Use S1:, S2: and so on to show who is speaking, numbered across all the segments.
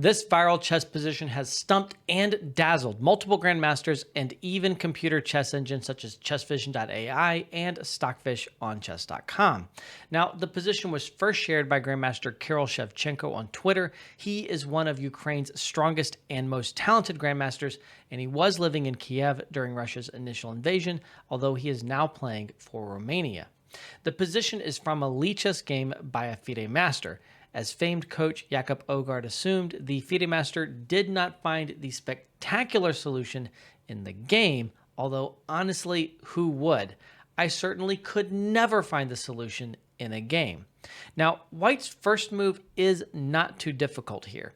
S1: This viral chess position has stumped and dazzled multiple grandmasters and even computer chess engines such as chessvision.ai and Stockfish on chess.com. Now, the position was first shared by Grandmaster Kirill Shevchenko on Twitter. He is one of Ukraine's strongest and most talented grandmasters, and he was living in Kiev during Russia's initial invasion, although he is now playing for Romania. The position is from a Lee chess game by a FIDE master. As famed coach Jakub Ogard assumed, the FIDE master did not find the spectacular solution in the game, although honestly, who would? I certainly could never find the solution in a game. Now, White's first move is not too difficult here.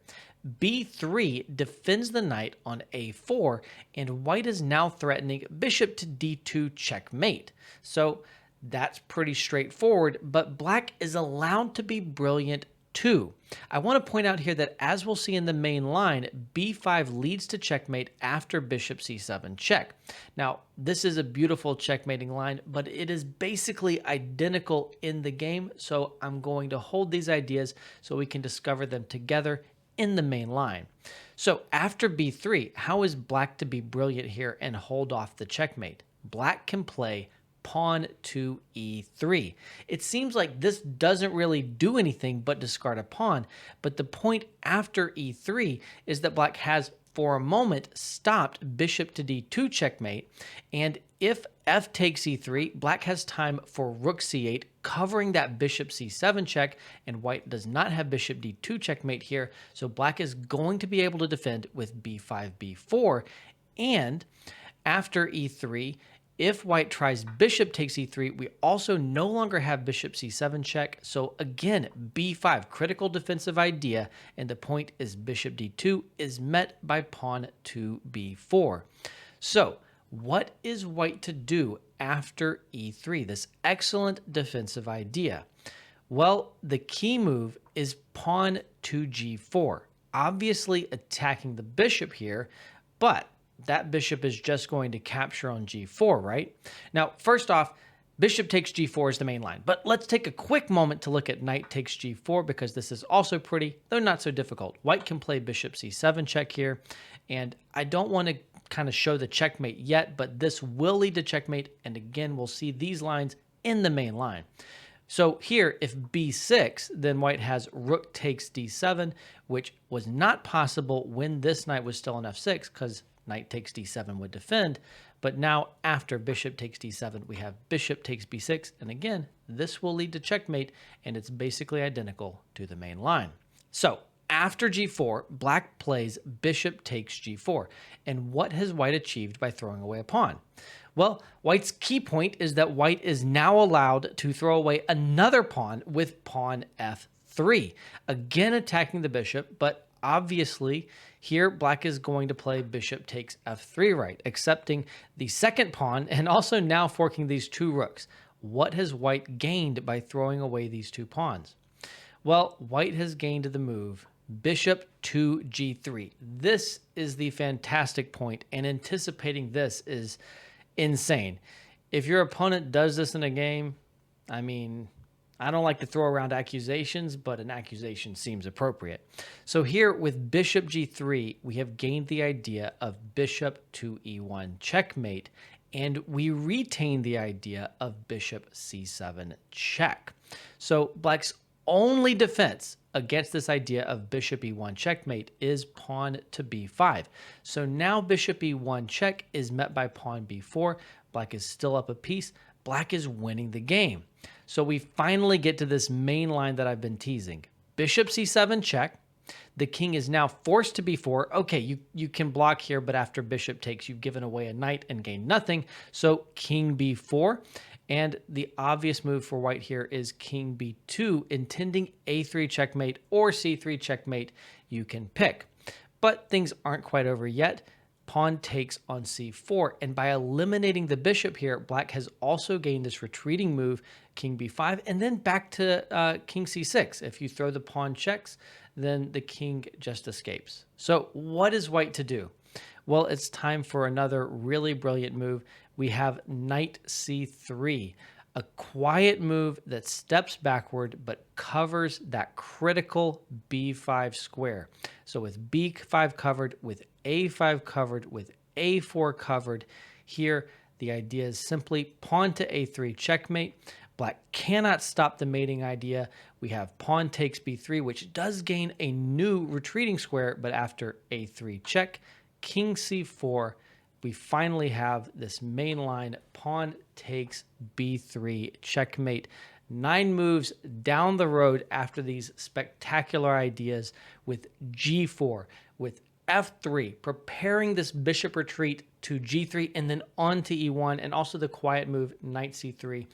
S1: b3 defends the knight on a4, and White is now threatening bishop to d2 checkmate. So that's pretty straightforward, but Black is allowed to be brilliant too. I want to point out here that, as we'll see in the main line, b5 leads to checkmate after bishop c7 check. Now, this is a beautiful checkmating line, but it is basically identical in the game, so I'm going to hold these ideas so we can discover them together in the main line. So after b3, how is Black to be brilliant here and hold off the checkmate? Black can play pawn to e3. It seems like this doesn't really do anything but discard a pawn, but the point after e3 is that Black has, for a moment, stopped bishop to d2 checkmate, and if f takes e3, Black has time for rook c8, covering that bishop c7 check, and White does not have bishop d2 checkmate here, so Black is going to be able to defend with b5, b4, and after e3, if White tries bishop takes e3, we also no longer have bishop c7 check. So again, b5, critical defensive idea, and the point is bishop d2 is met by pawn to b4. So what is White to do after e3, this excellent defensive idea? Well, the key move is pawn to g4, obviously attacking the bishop here, but that bishop is just going to capture on g4, right? Now, first off, bishop takes g4 is the main line, but let's take a quick moment to look at knight takes g4 because this is also pretty, though not so difficult. White can play bishop c7 check here, and I don't want to kind of show the checkmate yet, but this will lead to checkmate, and again, we'll see these lines in the main line. So here, if b6, then White has rook takes d7, which was not possible when this knight was still on f6 because knight takes d7 would defend, but now after bishop takes d7, we have bishop takes b6, and again, this will lead to checkmate, and it's basically identical to the main line. So after g4, Black plays bishop takes g4, and what has White achieved by throwing away a pawn? Well, White's key point is that White is now allowed to throw away another pawn with pawn f3, again attacking the bishop, but obviously, here Black is going to play bishop takes f3 right, accepting the second pawn and also now forking these two rooks. What has White gained by throwing away these two pawns? Well, White has gained the move bishop to g3. This is the fantastic point, and anticipating this is insane. If your opponent does this in a game, I mean, I don't like to throw around accusations, but an accusation seems appropriate. So here with bishop g3, we have gained the idea of bishop to e1 checkmate, and we retain the idea of bishop c7 check. So Black's only defense against this idea of bishop e1 checkmate is pawn to b5. So now bishop e1 check is met by pawn b4. Black is still up a piece. Black is winning the game. So we finally get to this main line that I've been teasing. Bishop c7 check. The king is now forced to b4. Okay, you can block here, but after bishop takes, you've given away a knight and gained nothing. So king b4. And the obvious move for White here is king b2, intending a3 checkmate or c3 checkmate. You can pick. But things aren't quite over yet. Pawn takes on c4, and by eliminating the bishop here, Black has also gained this retreating move, king b5, and then back to king c6. If you throw the pawn checks, then the king just escapes. So what is White to do? Well, it's time for another really brilliant move. We have knight c3. a quiet move that steps backward but covers that critical b5 square. So with b5 covered, with a5 covered, with a4 covered, here the idea is simply pawn to a3 checkmate. Black cannot stop the mating idea. We have pawn takes b3, which does gain a new retreating square, but after a3 check, king c4, we finally have this main line, pawn takes b3 checkmate. 9 moves down the road after these spectacular ideas with g4, with f3, preparing this bishop retreat to g3 and then on to e1, and also the quiet move knight c3.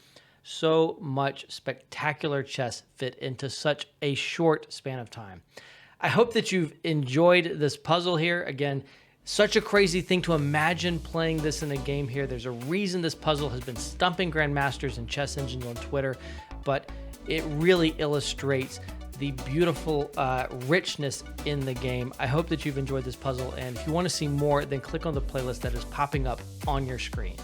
S1: So much spectacular chess fit into such a short span of time. I hope that you've enjoyed this puzzle here. Again, such a crazy thing to imagine playing this in a game here. There's a reason this puzzle has been stumping Grandmasters and Chess Engines on Twitter, but it really illustrates the beautiful richness in the game. I hope that you've enjoyed this puzzle, and if you want to see more, then click on the playlist that is popping up on your screen.